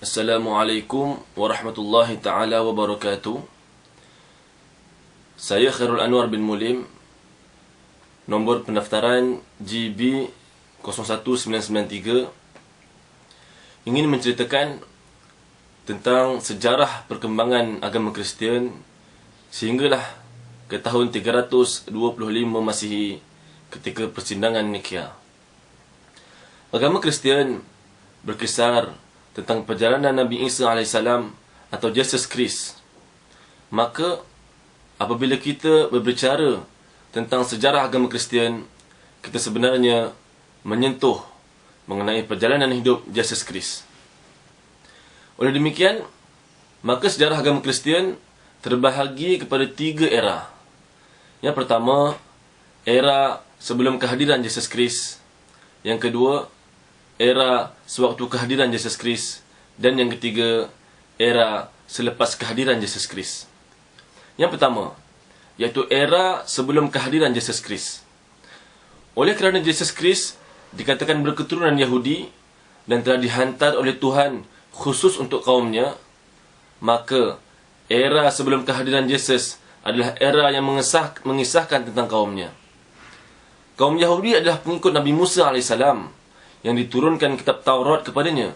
Assalamualaikum warahmatullahi ta'ala wabarakatuh. Saya Khairul Anwar bin Mulim. Nombor pendaftaran GB 01993. Ingin menceritakan tentang sejarah perkembangan agama Kristian sehinggalah ke tahun 325 Masihi ketika persidangan Nikea. Agama Kristian berkisar tentang perjalanan Nabi Isa AS atau Jesus Christ. Maka apabila kita berbicara tentang sejarah agama Kristian, kita sebenarnya menyentuh mengenai perjalanan hidup Jesus Christ. Oleh demikian, maka sejarah agama Kristian terbahagi kepada 3 era. Yang pertama, era sebelum kehadiran Jesus Christ. Yang kedua, era sewaktu kehadiran Jesus Christ. Dan yang ketiga, era selepas kehadiran Jesus Christ. Yang pertama, iaitu era sebelum kehadiran Jesus Christ. Oleh kerana Jesus Christ dikatakan berketurunan Yahudi dan telah dihantar oleh Tuhan khusus untuk kaumnya, maka era sebelum kehadiran Jesus adalah era yang mengisahkan tentang kaumnya. Kaum Yahudi adalah pengikut Nabi Musa AS yang diturunkan kitab Taurat kepadanya.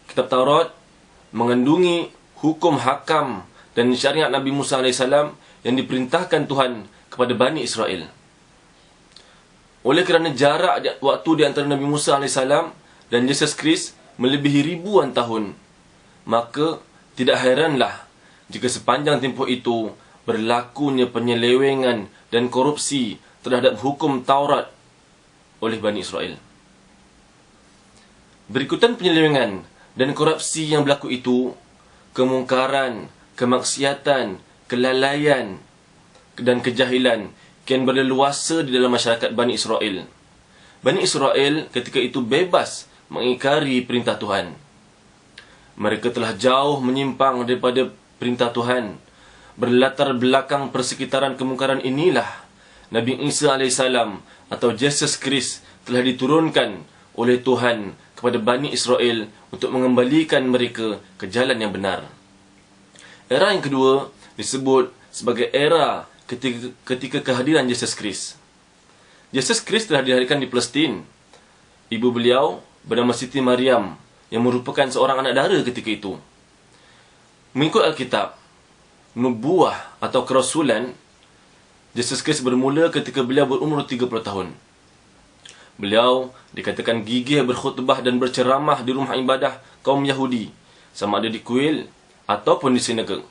Kitab Taurat mengandungi hukum hakam dan syariat Nabi Musa AS yang diperintahkan Tuhan kepada Bani Israel. Oleh kerana jarak waktu di antara Nabi Musa AS dan Jesus Christ melebihi ribuan tahun, maka tidak heranlah jika sepanjang tempoh itu berlakunya penyelewengan dan korupsi terhadap hukum Taurat oleh Bani Israel. Berikutan penyelewengan dan korupsi yang berlaku itu, kemungkaran, kemaksiatan, kelalaian dan kejahilan kian berleluasa di dalam masyarakat Bani Israel. Bani Israel ketika itu bebas mengingkari perintah Tuhan. Mereka telah jauh menyimpang daripada perintah Tuhan. Berlatar belakang persekitaran kemungkaran inilah Nabi Isa AS atau Jesus Christ telah diturunkan oleh Tuhan kepada Bani Israel untuk mengembalikan mereka ke jalan yang benar. Era yang kedua disebut sebagai era ketika kehadiran Jesus Christ. Jesus Christ telah dilahirkan di Palestin. Ibu beliau bernama Siti Maryam yang merupakan seorang anak dara ketika itu. Mengikut Alkitab, nubuah atau kerasulan Jesus Christ bermula ketika beliau berumur 30 tahun. Beliau dikatakan gigih berkhutbah dan berceramah di rumah ibadah kaum Yahudi, sama ada di kuil ataupun di sinagog.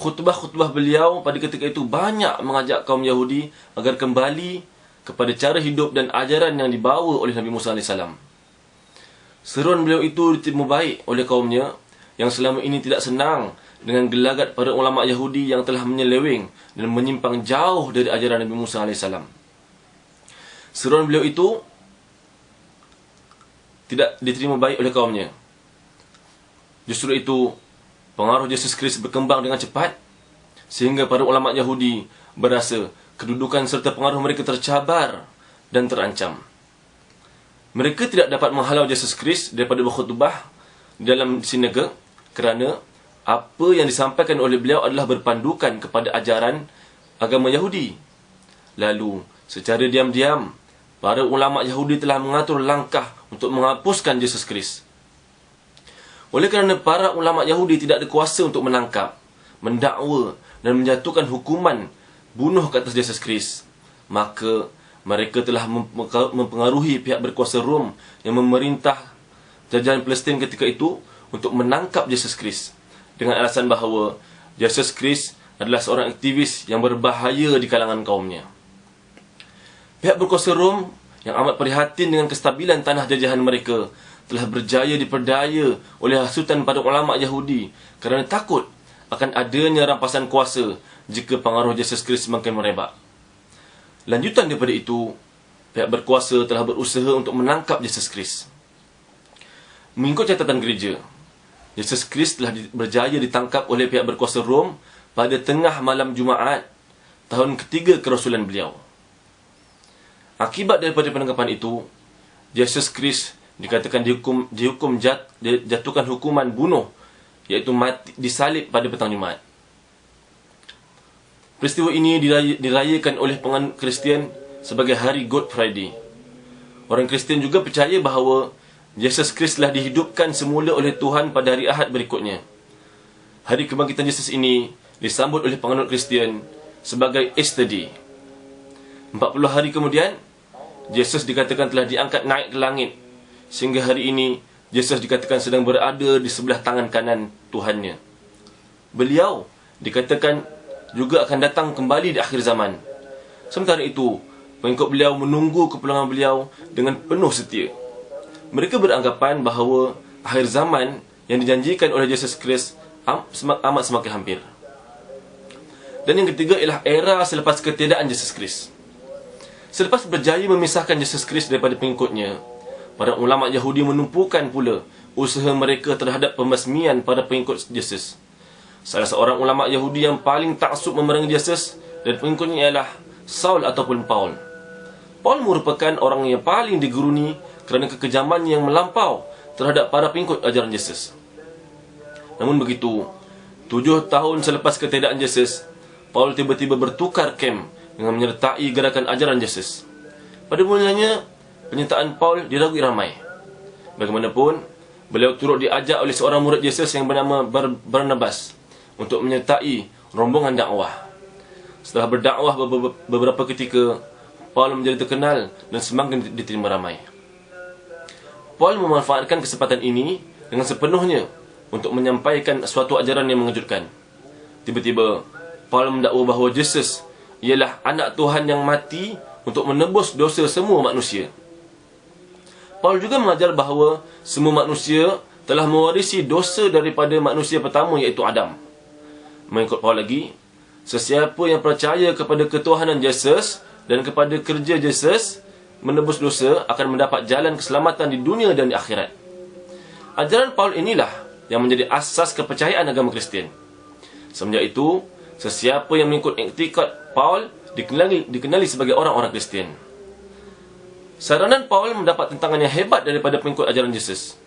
Khutbah-khutbah beliau pada ketika itu banyak mengajak kaum Yahudi agar kembali kepada cara hidup dan ajaran yang dibawa oleh Nabi Musa AS. Seruan beliau itu diterima baik oleh kaumnya yang selama ini tidak senang dengan gelagat para ulama Yahudi yang telah menyeleweng dan menyimpang jauh dari ajaran Nabi Musa AS. Seruan beliau itu tidak diterima baik oleh kaumnya. Justru itu, pengaruh Jesus Christ berkembang dengan cepat sehingga para ulama Yahudi berasa kedudukan serta pengaruh mereka tercabar dan terancam. Mereka tidak dapat menghalau Jesus Christ daripada berkhutbah dalam sinagog kerana apa yang disampaikan oleh beliau adalah berpandukan kepada ajaran agama Yahudi. Lalu, secara diam-diam, para ulama Yahudi telah mengatur langkah untuk menghapuskan Jesus Christ. Oleh kerana para ulama Yahudi tidak ada kuasa untuk menangkap, mendakwa dan menjatuhkan hukuman bunuh ke atas Jesus Christ, maka mereka telah mempengaruhi pihak berkuasa Rom yang memerintah jajahan Palestin ketika itu untuk menangkap Jesus Christ dengan alasan bahawa Jesus Christ adalah seorang aktivis yang berbahaya di kalangan kaumnya. Pihak berkuasa Rom yang amat prihatin dengan kestabilan tanah jajahan mereka telah berjaya diperdaya oleh hasutan pada ulama Yahudi kerana takut akan adanya rampasan kuasa jika pengaruh Jesus Christ semakin merebak. Lanjutan daripada itu, pihak berkuasa telah berusaha untuk menangkap Jesus Christ. Mengikut catatan gereja, Jesus Christ telah berjaya ditangkap oleh pihak berkuasa Rom pada tengah malam Jumaat tahun ketiga kerasulan beliau. Akibat daripada penangkapan itu, Jesus Christ dikatakan jatuhkan hukuman bunuh, iaitu mati, disalib pada petang Jumaat. Peristiwa ini dirayakan oleh penganut Kristian sebagai hari Good Friday. Orang Kristian juga percaya bahawa Yesus Kristus telah dihidupkan semula oleh Tuhan pada hari Ahad berikutnya. Hari kebangkitan Yesus ini disambut oleh penganut Kristian sebagai Easter Day. 40 hari kemudian, Yesus dikatakan telah diangkat naik ke langit, sehingga hari ini Yesus dikatakan sedang berada di sebelah tangan kanan Tuhannya. Beliau dikatakan juga akan datang kembali di akhir zaman. Sementara itu, pengikut beliau menunggu kepulangan beliau dengan penuh setia. Mereka beranggapan bahawa akhir zaman yang dijanjikan oleh Yesus Kristus amat semakin hampir. Dan yang ketiga ialah era selepas ketiadaan Yesus Kristus. Selepas berjaya memisahkan Yesus Kristus daripada pengikutnya, para ulama Yahudi menumpukan pula usaha mereka terhadap pembasmian para pengikut Yesus. Salah seorang ulama Yahudi yang paling taksub memerangi Yesus dan pengikutnya ialah Saul ataupun Paul. Paul merupakan orang yang paling diguruni kerana kekejaman yang melampau terhadap para pengikut ajaran Yesus. Namun begitu, 7 tahun selepas ketiadaan Yesus, Paul tiba-tiba bertukar kem dengan menyertai gerakan ajaran Yesus. Pada mulanya, penyertaan Paul diragui ramai. Bagaimanapun, beliau turut diajak oleh seorang murid Yesus yang bernama Barnabas untuk menyertai rombongan dakwah. Setelah berdakwah beberapa ketika, Paul menjadi terkenal dan semakin diterima ramai. Paul memanfaatkan kesempatan ini dengan sepenuhnya untuk menyampaikan suatu ajaran yang mengejutkan. Tiba-tiba, Paul mendakwa bahawa Yesus ialah anak Tuhan yang mati untuk menebus dosa semua manusia. Paul juga mengajar bahawa semua manusia telah mewarisi dosa daripada manusia pertama, iaitu Adam. Mengikut Paul lagi, sesiapa yang percaya kepada ketuhanan Yesus dan kepada kerja Yesus menebus dosa akan mendapat jalan keselamatan di dunia dan di akhirat. Ajaran Paul inilah yang menjadi asas kepercayaan agama Kristian. Semenjak itu, sesiapa yang mengikut iktikad Paul dikenali sebagai orang-orang Kristian. Saranan Paul mendapat tentangan yang hebat daripada pengikut ajaran Yesus.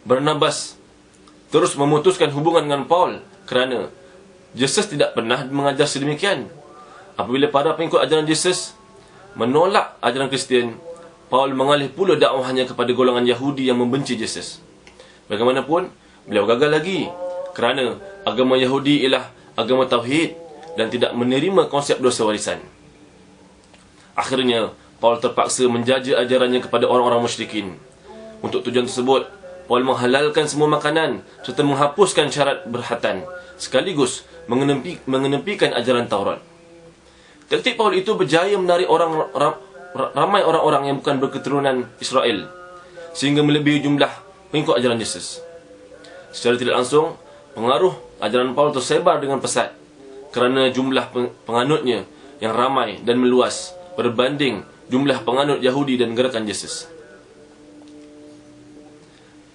Barnabas terus memutuskan hubungan dengan Paul kerana Yesus tidak pernah mengajar sedemikian. Apabila para pengikut ajaran Yesus menolak ajaran Kristian, Paul mengalih pula dakwahnya kepada golongan Yahudi yang membenci Yesus. Bagaimanapun, beliau gagal lagi kerana agama Yahudi ialah agama tauhid dan tidak menerima konsep dosa warisan. Akhirnya, Paul terpaksa menjaja ajarannya kepada orang-orang musyrikin. Untuk tujuan tersebut, Paul menghalalkan semua makanan serta menghapuskan syarat berhatan, sekaligus mengenepikan ajaran Taurat. Taktik Paul itu berjaya menarik ramai orang-orang yang bukan berketurunan Israel, sehingga melebihi jumlah pengikut ajaran Yesus. Secara tidak langsung, pengaruh ajaran Paul tersebar dengan pesat kerana jumlah penganutnya yang ramai dan meluas berbanding jumlah penganut Yahudi dan gerakan Yesus.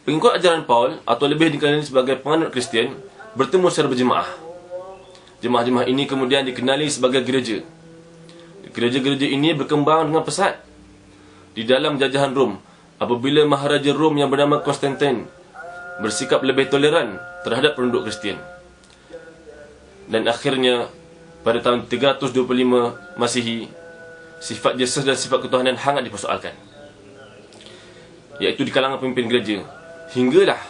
Pengikut ajaran Paul, atau lebih dikenali sebagai penganut Kristian, bertemu secara berjemaah. Jemaah-jemaah ini kemudian dikenali sebagai gereja. Gereja-gereja ini berkembang dengan pesat. Di dalam jajahan Rom, apabila Maharaja Rom yang bernama Konstantin bersikap lebih toleran terhadap penduduk Kristian. Dan akhirnya, pada tahun 325 Masihi, sifat Yesus dan sifat ketuhanan hangat dipersoalkan, iaitu di kalangan pemimpin gereja. Hinggalah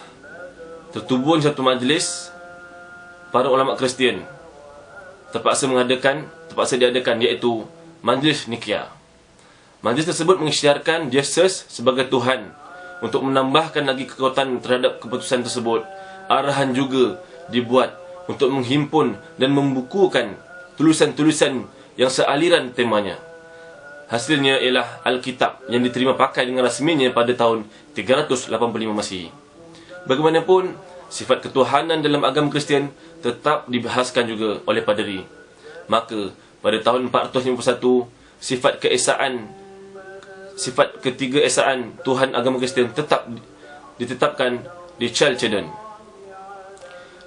tertubuh satu majlis para ulama Kristian terpaksa diadakan, iaitu Majlis Nikea. Majlis tersebut mengisytiharkan Yesus sebagai Tuhan. Untuk menambahkan lagi kekuatan terhadap keputusan tersebut, arahan juga dibuat untuk menghimpun dan membukukan tulisan-tulisan yang sealiran temanya. Hasilnya ialah Alkitab yang diterima pakai dengan rasminya pada tahun 385 Masihi. Bagaimanapun, sifat ketuhanan dalam agama Kristian tetap dibahaskan juga oleh paderi. Maka, pada tahun 451, sifat ketiga esaan Tuhan agama Kristian tetap ditetapkan di Chalcedon.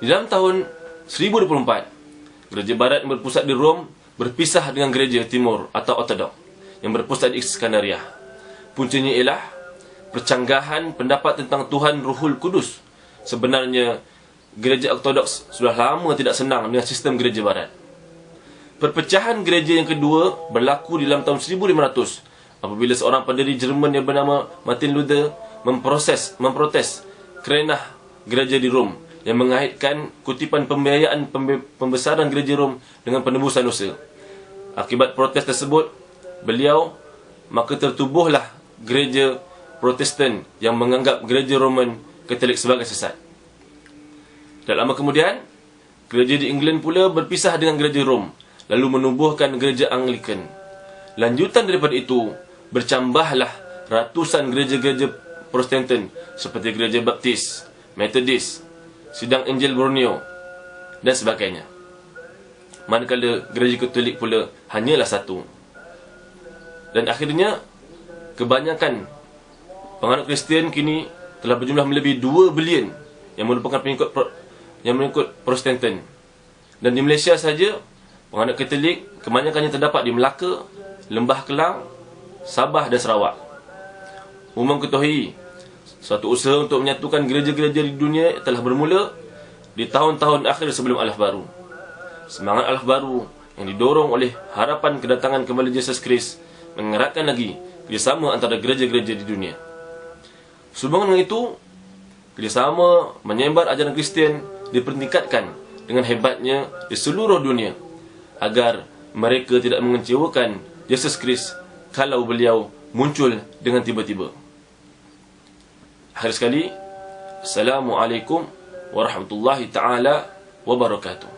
Di dalam tahun 1024, Gereja Barat yang berpusat di Rom berpisah dengan Gereja Timur atau Ortodok yang berpusat di Iskandaria. Puncanya ialah percanggahan pendapat tentang Tuhan Ruhul Kudus. Sebenarnya gereja Ortodoks sudah lama tidak senang dengan sistem gereja barat. Perpecahan gereja yang kedua berlaku di dalam tahun 1500 apabila seorang pendiri Jerman yang bernama Martin Luther memprotes kerenah gereja di Rom yang mengaitkan kutipan pembiayaan pembesaran gereja Rom dengan penebusan dosa. Akibat protes tersebut, maka tertubuhlah gereja Protestan yang menganggap gereja Roman Katolik sebagai sesat. Tak lama kemudian, gereja di England pula berpisah dengan gereja Rom, lalu menubuhkan gereja Anglikan. Lanjutan daripada itu, bercambahlah ratusan gereja-gereja Protestan seperti gereja Baptis, Methodist, Sidang Injil Borneo dan sebagainya. Manakala gereja Katolik pula hanyalah satu. Dan akhirnya, kebanyakan penganut Kristian kini telah berjumlah melebihi 2 bilion yang merupakan pengikut Protestan. Dan di Malaysia saja, penganut Katolik kebanyakannya terdapat di Melaka, Lembah Kelang, Sabah dan Sarawak. Umum ketahui, suatu usaha untuk menyatukan gereja-gereja di dunia telah bermula di tahun-tahun akhir sebelum Alaf Baru. Semangat Alaf Baru yang didorong oleh harapan kedatangan kembali Yesus Kristus mengeratkan lagi kerjasama antara gereja-gereja di dunia. Sehubungan dengan itu, kerjasama menyembar ajaran Kristian dipertingkatkan dengan hebatnya di seluruh dunia agar mereka tidak mengecewakan Yesus Kristus kalau beliau muncul dengan tiba-tiba. Akhir sekali, Assalamualaikum warahmatullahi taala wabarakatuh.